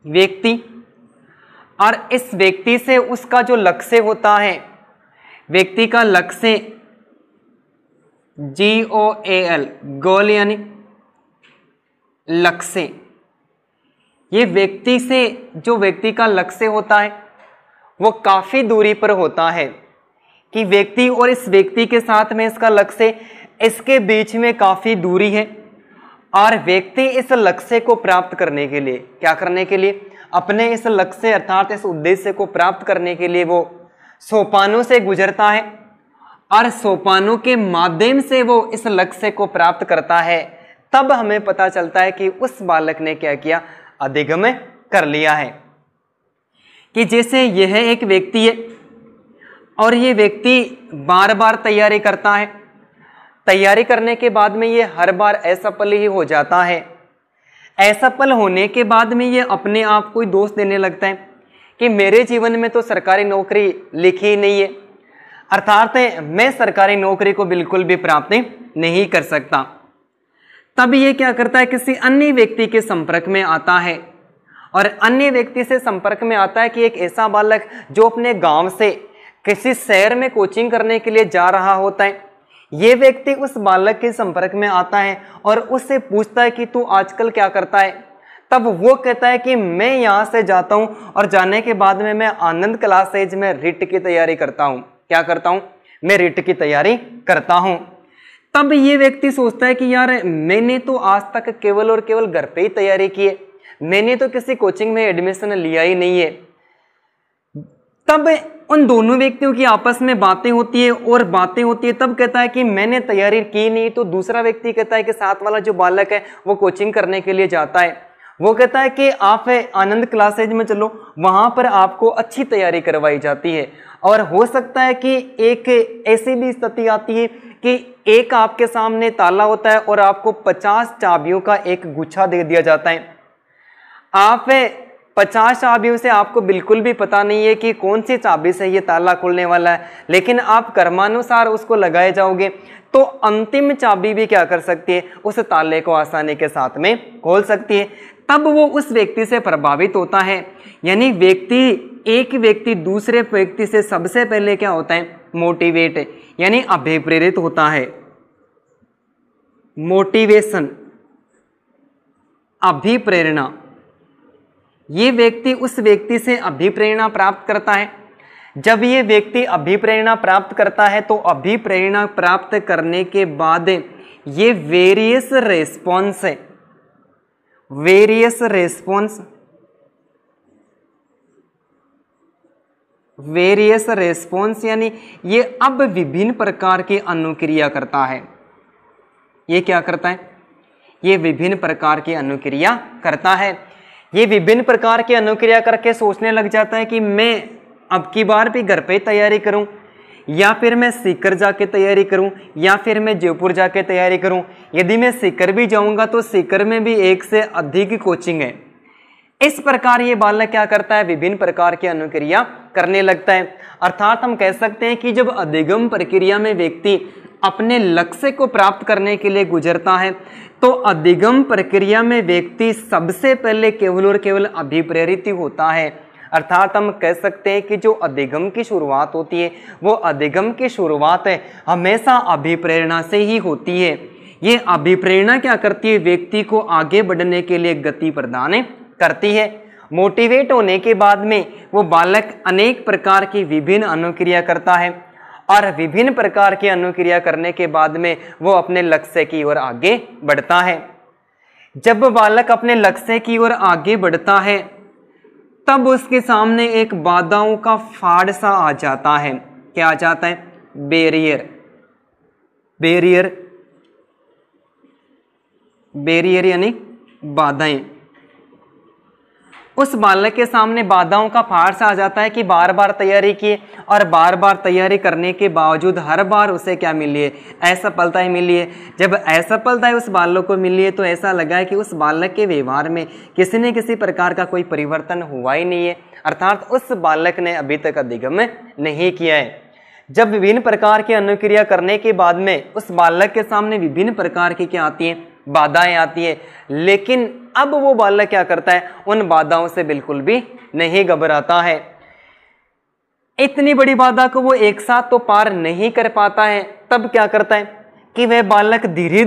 व्यक्ति और इस व्यक्ति से उसका जो लक्ष्य होता है, व्यक्ति का लक्ष्य GOAL गोल यानी लक्ष्य। ये व्यक्ति से जो व्यक्ति का लक्ष्य होता है वो काफी दूरी पर होता है कि व्यक्ति और इस व्यक्ति के साथ में इसका लक्ष्य, इसके बीच में काफी दूरी है और व्यक्ति इस लक्ष्य को प्राप्त करने के लिए क्या करने के लिए, अपने इस लक्ष्य अर्थात इस उद्देश्य को प्राप्त करने के लिए वो सोपानों से गुजरता है और सोपानों के माध्यम से वो इस लक्ष्य को प्राप्त करता है। तब हमें पता चलता है कि उस बालक ने क्या किया, अधिगम कर लिया है। कि जैसे यह एक व्यक्ति है और ये व्यक्ति बार बार तैयारी करता है, तैयारी करने के बाद में ये हर बार असफल ही हो जाता है। असफल होने के बाद में ये अपने आप को दोष देने लगता है कि मेरे जीवन में तो सरकारी नौकरी लिखी ही नहीं है, अर्थात मैं सरकारी नौकरी को बिल्कुल भी प्राप्त नहीं कर सकता। तब ये क्या करता है, किसी अन्य व्यक्ति के संपर्क में आता है और अन्य व्यक्ति से संपर्क में आता है कि एक ऐसा बालक जो अपने गांव से किसी शहर में कोचिंग करने के लिए जा रहा होता है। ये व्यक्ति उस बालक के संपर्क में आता है और उससे पूछता है कि तू आजकल क्या करता है। तब वो कहता है कि मैं यहाँ से जाता हूँ और जाने के बाद में मैं आनंद क्लासेज में रिट की तैयारी करता हूँ। क्या करता हूँ? मैं रिट की तैयारी करता हूँ। तब ये व्यक्ति सोचता है कि यार मैंने तो आज तक केवल और केवल घर पे ही तैयारी की है, मैंने तो किसी कोचिंग में एडमिशन लिया ही नहीं है। तब उन दोनों व्यक्तियों की आपस में बातें होती है और बातें होती है, तब कहता है कि मैंने तैयारी की नहीं। तो दूसरा व्यक्ति कहता है कि साथ वाला जो बालक है वो कोचिंग करने के लिए जाता है, वो कहता है कि आप आनंद क्लासेज में चलो, वहां पर आपको अच्छी तैयारी करवाई जाती है। और हो सकता है कि एक ऐसी भी स्थिति आती है कि एक आपके सामने ताला होता है और आपको 50 चाबियों का एक गुच्छा दे दिया जाता है। आप 50 चाबियों से आपको बिल्कुल भी पता नहीं है कि कौन सी चाबी से ये ताला खुलने वाला है, लेकिन आप कर्मानुसार उसको लगाए जाओगे तो अंतिम चाबी भी क्या कर सकती है, उस ताले को आसानी के साथ में खोल सकती है। तब वो उस व्यक्ति से प्रभावित होता है। यानी एक व्यक्ति दूसरे व्यक्ति से सबसे पहले क्या होता है, मोटिवेट यानी अभिप्रेरित होता है। मोटिवेशन, अभिप्रेरणा, ये व्यक्ति उस व्यक्ति से अभिप्रेरणा प्राप्त करता है। जब ये व्यक्ति अभिप्रेरणा प्राप्त करता है तो अभिप्रेरणा प्राप्त करने के बाद ये वेरियस रेस्पॉन्स यानी ये अब विभिन्न प्रकार की अनुक्रिया करता है। ये क्या करता है, ये विभिन्न प्रकार की अनुक्रिया करता है। ये विभिन्न प्रकार की अनुक्रिया करके सोचने लग जाता है कि मैं अब की बार भी घर पे तैयारी करूं, या फिर मैं सीकर जाके तैयारी करूं, या फिर मैं जयपुर जाके तैयारी करूं। यदि मैं सीकर भी जाऊंगा तो सीकर में भी एक से अधिक कोचिंग है। इस प्रकार ये बालक क्या करता है, विभिन्न प्रकार की अनुक्रिया करने लगता है। अर्थात हम कह सकते हैं कि जब अधिगम प्रक्रिया में व्यक्ति अपने लक्ष्य को प्राप्त करने के लिए गुजरता है तो अधिगम प्रक्रिया में व्यक्ति सबसे पहले केवल और केवल अभिप्रेरित ही होता है। अर्थात हम कह सकते हैं कि जो अधिगम की शुरुआत होती है वो अधिगम की शुरुआत है हमेशा अभिप्रेरणा से ही होती है। ये अभिप्रेरणा क्या करती है, व्यक्ति को आगे बढ़ने के लिए गति प्रदान करती है। मोटिवेट होने के बाद में वो बालक अनेक प्रकार की विभिन्न अनुक्रिया करता है और विभिन्न प्रकार की अनुक्रिया करने के बाद में वो अपने लक्ष्य की ओर आगे बढ़ता है। जब बालक अपने लक्ष्य की ओर आगे बढ़ता है तब उसके सामने एक बाधाओं का फाड़ सा आ जाता है। क्या आ जाता है, बैरियर। बैरियर यानी बाधाएं। उस बालक के सामने बाधाओं का फाड़ सा आ जाता है कि बार बार तैयारी की और बार बार तैयारी करने के बावजूद हर बार उसे क्या मिली है, असफलता ही मिली है। जब असफलता उस बालक को मिली है तो ऐसा लगा है कि उस बालक के व्यवहार में किसी न किसी प्रकार का कोई परिवर्तन हुआ ही नहीं है, अर्थात उस बालक ने अभी तक अधिगम नहीं किया है। जब विभिन्न प्रकार की अनुक्रिया करने के बाद में उस बालक के सामने विभिन्न प्रकार की क्या आती है, बाधाएं आती है, लेकिन अब वो बालक क्या करता है, उन बाधाओं से बिल्कुल भी नहीं घबराता है। इतनी बड़ी बाधा को वो एक साथ तो पार नहीं कर पाता है। तब क्या करता है कि वह बालक धीरे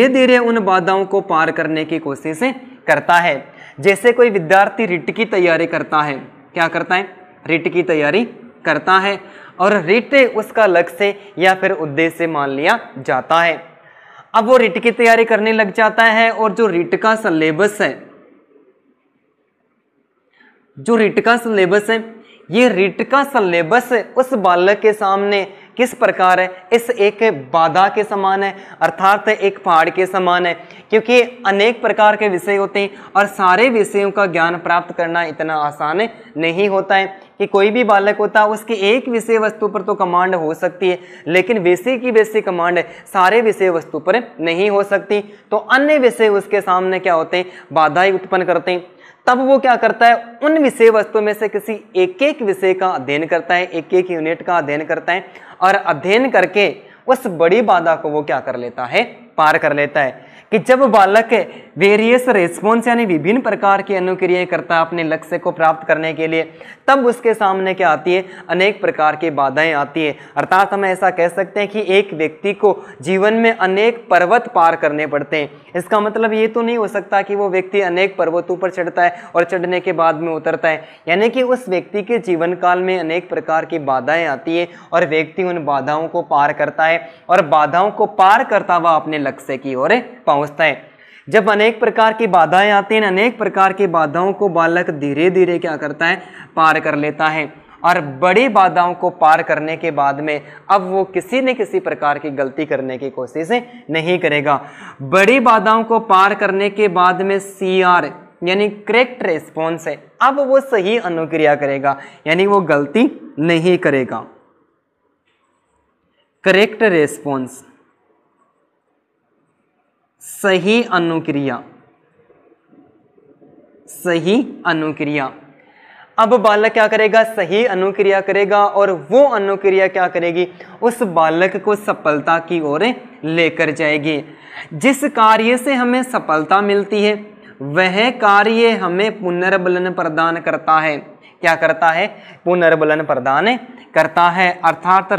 धीरे उन बाधाओं को पार करने की कोशिश करता है। जैसे कोई विद्यार्थी रिट की तैयारी करता है, क्या करता है, रिट की तैयारी करता है और रिट उसका लक्ष्य या फिर उद्देश्य मान लिया जाता है। अब वो रिट की तैयारी करने लग जाता है और जो रिट का सिलेबस है, ये रिट का सिलेबस उस बालक के सामने किस प्रकार है, इस एक बाधा के समान है, अर्थात एक पहाड़ के समान है। क्योंकि अनेक प्रकार के विषय होते हैं और सारे विषयों का ज्ञान प्राप्त करना इतना आसान नहीं होता है कि कोई भी बालक होता है उसकी एक विषय वस्तु पर तो कमांड हो सकती है, लेकिन विषय की वैसी कमांड सारे विषय वस्तु पर नहीं हो सकती। तो अन्य विषय उसके सामने क्या होते हैं, बाधाएं उत्पन्न करते हैं। तब वो क्या करता है, उन विषय वस्तु में से किसी एक एक विषय का अध्ययन करता है, एक एक यूनिट का अध्ययन करता है और अध्ययन करके उस बड़ी बाधा को वो क्या कर लेता है, पार कर लेता है। कि जब बालक वेरियस रेस्पॉन्स यानी विभिन्न प्रकार की अनुक्रियाएं करता है अपने लक्ष्य को प्राप्त करने के लिए, तब उसके सामने क्या आती है, अनेक प्रकार की बाधाएं आती है। अर्थात हम ऐसा कह सकते हैं कि एक व्यक्ति को जीवन में अनेक पर्वत पार करने पड़ते हैं। इसका मतलब ये तो नहीं हो सकता कि वो व्यक्ति अनेक पर्वतों पर चढ़ता है और चढ़ने के बाद में उतरता है, यानी कि उस व्यक्ति के जीवन काल में अनेक प्रकार की बाधाएं आती है और व्यक्ति उन बाधाओं को पार करता है और बाधाओं को पार करता हुआ अपने लक्ष्य की ओर पहुंचता है। जब अनेक प्रकार की बाधाएं आती हैं, अनेक प्रकार की बाधाओं को बालक धीरे धीरे क्या करता है, पार कर लेता है और बड़ी बाधाओं को पार करने के बाद में अब वो किसी न किसी प्रकार की गलती करने की कोशिश नहीं करेगा। बड़ी बाधाओं को पार करने के बाद में CR यानी करेक्ट रेस्पॉन्स है, अब वो सही अनुक्रिया करेगा, यानी वो गलती नहीं करेगा। करेक्ट रेस्पॉन्स, सही अनुक्रिया। अब बालक क्या करेगा, सही अनुक्रिया करेगा और वो अनुक्रिया क्या करेगी, उस बालक को सफलता की ओर लेकर जाएगी। जिस कार्य से हमें सफलता मिलती है वह कार्य हमें पुनर्बलन प्रदान करता है। क्या करता है, पुनर्बलन प्रदान करता है, अर्थात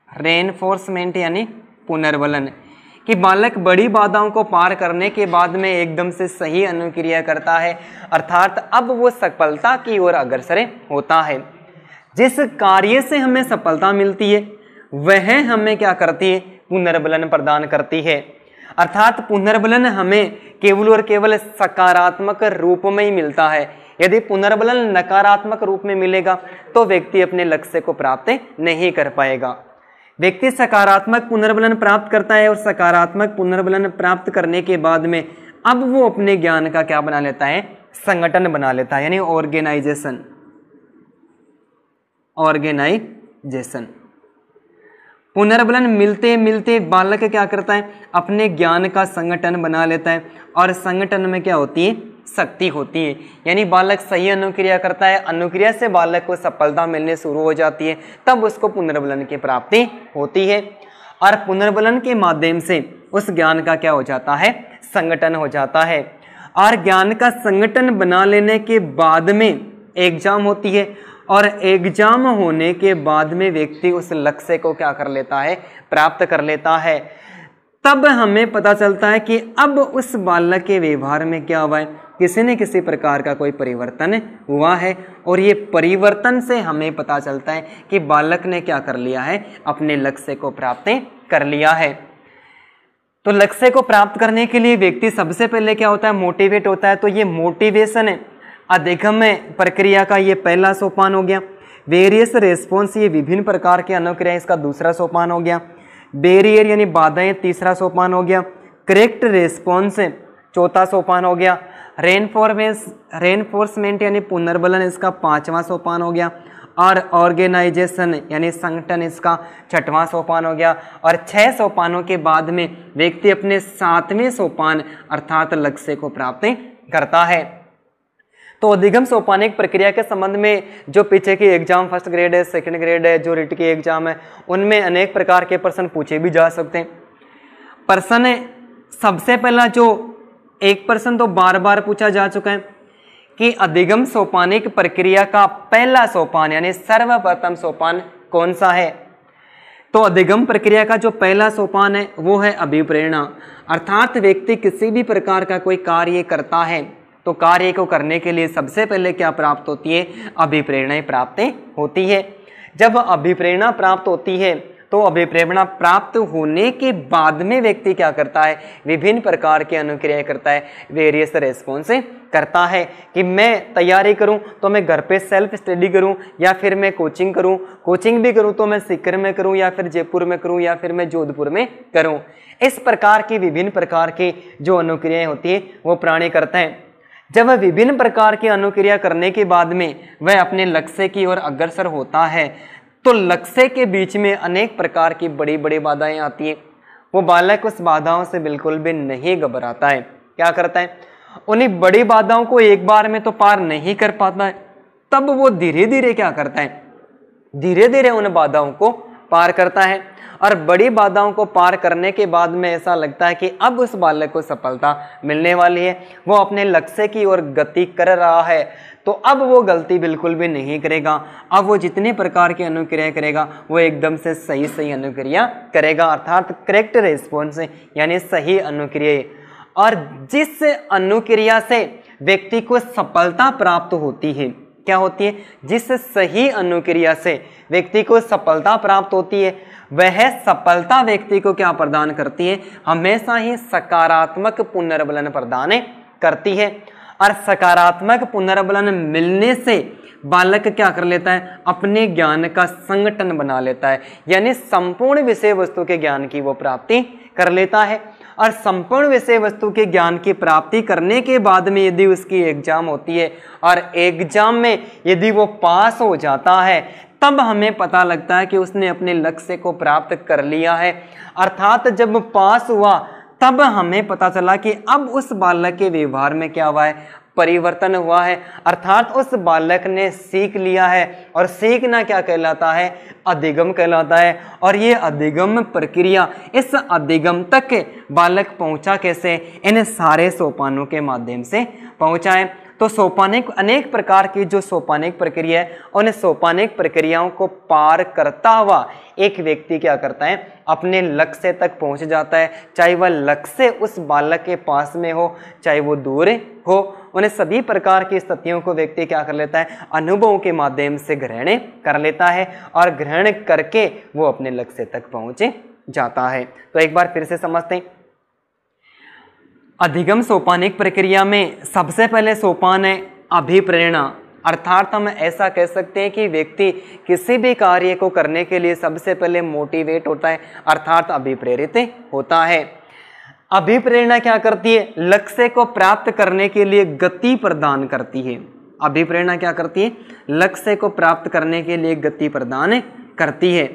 रेनफोर्समेंट यानी पुनर्बलन। कि बालक बड़ी बाधाओं को पार करने के बाद में एकदम से सही अनुक्रिया करता है, अर्थात अब वो सफलता की ओर अग्रसर होता है। जिस कार्य से हमें सफलता मिलती है वह हमें क्या करती है, पुनर्बलन प्रदान करती है। अर्थात पुनर्बलन हमें केवल और केवल सकारात्मक रूप में ही मिलता है। यदि पुनर्बलन नकारात्मक रूप में मिलेगा तो व्यक्ति अपने लक्ष्य को प्राप्त नहीं कर पाएगा। व्यक्ति सकारात्मक पुनर्बलन प्राप्त करता है और सकारात्मक पुनर्बलन प्राप्त करने के बाद में अब वो अपने ज्ञान का क्या बना लेता है, संगठन बना लेता है, यानी ऑर्गेनाइजेशन। पुनर्बलन मिलते मिलते बालक क्या करता है, अपने ज्ञान का संगठन बना लेता है और संगठन में क्या होती है, शक्ति होती है। यानी बालक सही अनुक्रिया करता है, अनुक्रिया से बालक को सफलता मिलने शुरू हो जाती है, तब उसको पुनर्बलन की प्राप्ति होती है और पुनर्बलन के माध्यम से उस ज्ञान का क्या हो जाता है, संगठन हो जाता है। और ज्ञान का संगठन बना लेने के बाद में एग्जाम होती है और एग्जाम होने के बाद में व्यक्ति उस लक्ष्य को क्या कर लेता है, प्राप्त कर लेता है। तब हमें पता चलता है कि अब उस बालक के व्यवहार में क्या हुआ है, किसी न किसी प्रकार का कोई परिवर्तन हुआ है और ये परिवर्तन से हमें पता चलता है कि बालक ने क्या कर लिया है, अपने लक्ष्य को प्राप्त कर लिया है। तो लक्ष्य को प्राप्त करने के लिए व्यक्ति सबसे पहले क्या होता है, मोटिवेट होता है। तो ये मोटिवेशन है अधिगम प्रक्रिया का ये पहला सोपान हो गया। वेरियस रेस्पॉन्स ये विभिन्न प्रकार के अनुक्रिया इसका दूसरा सोपान हो गया। बैरियर यानी बाधाएं तीसरा सोपान हो गया। करेक्ट रेस्पॉन्स चौथा सोपान हो गया। रेनफोर्समेंट यानी पुनर्बलन इसका पांचवा सोपान हो गया और ऑर्गेनाइजेशन यानी संगठन इसका छठवां सोपान हो गया। और 6 सोपानों के बाद में व्यक्ति अपने 7वें सोपान अर्थात लक्ष्य को प्राप्त करता है। तो अधिगम सोपानिक प्रक्रिया के संबंध में जो पीछे की एग्जाम फर्स्ट ग्रेड है, सेकंड ग्रेड है, जो रिट की एग्जाम है, उनमें अनेक प्रकार के प्रश्न पूछे भी जा सकते हैं। प्रश्न सबसे पहला जो एक प्रश्न तो बार बार पूछा जा चुका है कि अधिगम सोपानिक प्रक्रिया का पहला सोपान यानी सर्वप्रथम सोपान कौन सा है। तो अधिगम प्रक्रिया का जो पहला सोपान है वो है अभिप्रेरणा। अर्थात व्यक्ति किसी भी प्रकार का कोई कार्य करता है तो कार्य को करने के लिए सबसे पहले क्या प्राप्त होती है, अभिप्रेरणा प्राप्त होती है। जब अभिप्रेरणा प्राप्त होती है तो अभिप्रेरणा प्राप्त होने के बाद में व्यक्ति क्या करता है, विभिन्न प्रकार की अनुक्रिया करता है, वेरियस रेस्पॉन्स करता है कि मैं तैयारी करूं तो मैं घर पे सेल्फ स्टडी करूं या फिर मैं कोचिंग करूं, कोचिंग भी करूं तो मैं सीकर में करूं या फिर जयपुर में करूं या फिर मैं जोधपुर में करूं। इस प्रकार की विभिन्न प्रकार की जो अनुक्रियाएं होती है वो प्राणी करते हैं। जब वह विभिन्न प्रकार की अनुक्रिया करने के बाद में वह अपने लक्ष्य की ओर अग्रसर होता है तो लक्ष्य के बीच में अनेक प्रकार की बड़ी बड़ी बाधाएं आती हैं। वो बालक उस बाधाओं से बिल्कुल भी नहीं घबराता है। क्या करता है, उन्हीं बड़ी बाधाओं को एक बार में तो पार नहीं कर पाता है, तब वो धीरे धीरे क्या करता है, धीरे धीरे उन बाधाओं को पार करता है। और बड़ी बाधाओं को पार करने के बाद में ऐसा लगता है कि अब उस बालक को सफलता मिलने वाली है, वो अपने लक्ष्य की ओर गति कर रहा है, तो अब वो गलती बिल्कुल भी नहीं करेगा। अब वो जितने प्रकार की अनुक्रिया करेगा वो एकदम से सही सही अनुक्रिया करेगा, अर्थात करेक्ट रेस्पॉन्स यानी सही अनुक्रिया। और जिस अनुक्रिया से व्यक्ति को सफलता प्राप्त होती है, क्या होती है, जिस सही अनुक्रिया से व्यक्ति को सफलता प्राप्त होती है वह सफलता व्यक्ति को क्या प्रदान करती है, हमेशा ही सकारात्मक पुनर्बलन प्रदान करती है। और सकारात्मक पुनर्बलन मिलने से बालक क्या कर लेता है, अपने ज्ञान का संगठन बना लेता है, यानी संपूर्ण विषय वस्तु के ज्ञान की वो प्राप्ति कर लेता है। और संपूर्ण विषय वस्तु के ज्ञान की प्राप्ति करने के बाद में यदि उसकी एग्जाम होती है और एग्जाम में यदि वो पास हो जाता है तब हमें पता लगता है कि उसने अपने लक्ष्य को प्राप्त कर लिया है। अर्थात जब पास हुआ तब हमें पता चला कि अब उस बालक के व्यवहार में क्या हुआ है, परिवर्तन हुआ है, अर्थात उस बालक ने सीख लिया है। और सीखना क्या कहलाता है, अधिगम कहलाता है। और ये अधिगम प्रक्रिया, इस अधिगम तक बालक पहुंचा कैसे, इन सारे सोपानों के माध्यम से पहुंचा है। तो सोपानिक अनेक प्रकार की जो सोपानिक प्रक्रिया है उन सोपानिक प्रक्रियाओं को पार करता हुआ एक व्यक्ति क्या करता है, अपने लक्ष्य तक पहुंच जाता है। चाहे वह लक्ष्य उस बालक के पास में हो चाहे वो दूर हो, उन्हें सभी प्रकार की स्थितियों को व्यक्ति क्या कर लेता है, अनुभवों के माध्यम से ग्रहण कर लेता है और ग्रहण करके वो अपने लक्ष्य तक पहुंच जाता है। तो एक बार फिर से समझते हैं। अधिगम सोपानिक प्रक्रिया में सबसे पहले सोपान है अभिप्रेरणा। अर्थात हम ऐसा कह सकते हैं कि व्यक्ति किसी भी कार्य को करने के लिए सबसे पहले मोटिवेट होता है, अर्थात अभिप्रेरित होता है। अभिप्रेरणा क्या करती है? लक्ष्य को प्राप्त करने के लिए गति प्रदान करती है। अभिप्रेरणा क्या करती है? लक्ष्य को प्राप्त करने के लिए गति प्रदान करती है।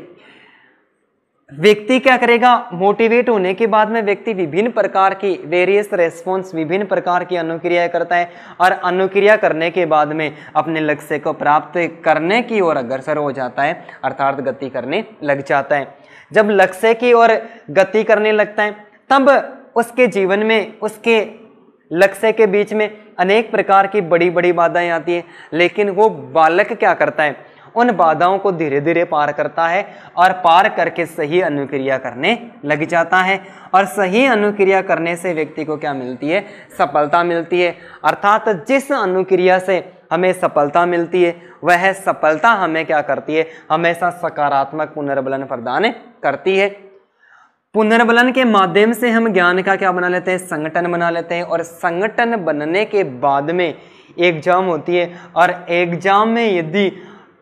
व्यक्ति क्या करेगा? मोटिवेट होने के बाद में व्यक्ति विभिन्न प्रकार की वेरियस रेस्पॉन्स, विभिन्न प्रकार की अनुक्रिया करता है और अनुक्रिया करने के बाद में अपने लक्ष्य को प्राप्त करने की ओर अग्रसर हो जाता है, अर्थात गति करने लग जाता है। जब लक्ष्य की ओर गति करने लगता है तब उसके जीवन में, उसके लक्ष्य के बीच में अनेक प्रकार की बड़ी बड़ी बाधाएं आती हैं, लेकिन वो बालक क्या करता है? उन बाधाओं को धीरे धीरे पार करता है और पार करके सही अनुक्रिया करने लग जाता है। और सही अनुक्रिया करने से व्यक्ति को क्या मिलती है? सफलता मिलती है। अर्थात जिस अनुक्रिया से हमें सफलता मिलती है वह सफलता हमें क्या करती है? हमेशा सकारात्मक पुनर्बलन प्रदान करती है। पुनर्बलन के माध्यम से हम ज्ञान का क्या बना लेते हैं? संगठन बना लेते हैं। और संगठन बनने के बाद में एग्जाम होती है और एग्जाम में यदि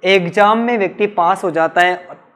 एग्जाम में व्यक्ति पास हो जाता है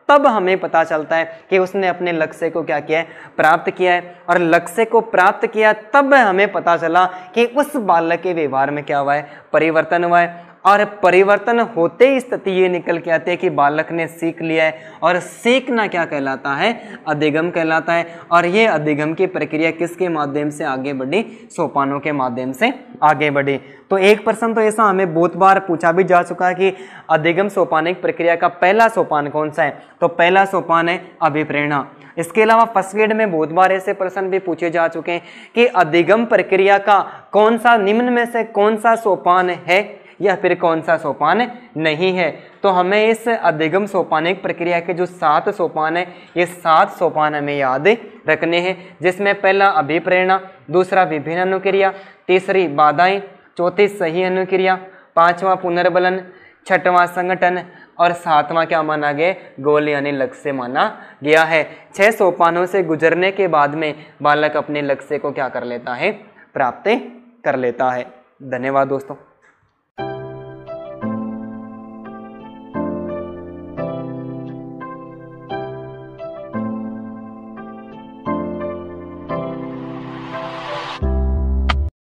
तब हमें पता चलता है कि उसने अपने लक्ष्य को क्या किया है? प्राप्त किया है। और लक्ष्य को प्राप्त किया तब हमें पता चला कि उस बालक के व्यवहार में क्या हुआ है? परिवर्तन हुआ है। और परिवर्तन होते ही स्थिति ये निकल के आती है कि बालक ने सीख लिया है। और सीखना क्या कहलाता है? अधिगम कहलाता है। और ये अधिगम की प्रक्रिया किसके माध्यम से आगे बढ़ी? सोपानों के माध्यम से आगे बढ़ी। तो एक प्रश्न तो ऐसा हमें बहुत बार पूछा भी जा चुका है कि अधिगम सोपानिक प्रक्रिया का पहला सोपान कौन सा है? तो पहला सोपान है अभिप्रेरणा। इसके अलावा फर्स्ट ग्रेड में बहुत बार ऐसे प्रश्न भी पूछे जा चुके हैं कि अधिगम प्रक्रिया का कौन सा, निम्न में से कौन सा सोपान है या फिर कौन सा सोपान नहीं है। तो हमें इस अधिगम सोपानिक प्रक्रिया के जो 7 सोपान है, ये 7 सोपान हमें याद रखने हैं, जिसमें पहला अभिप्रेरणा, दूसरा विभिन्न अनुक्रिया, तीसरी बाधाएं, चौथी सही अनुक्रिया, पांचवा पुनर्बलन, छठवां संगठन और सातवां क्या माना गया? गोल यानी लक्ष्य माना गया है। 6 सोपानों से गुजरने के बाद में बालक अपने लक्ष्य को क्या कर लेता है? प्राप्त कर लेता है। धन्यवाद दोस्तों।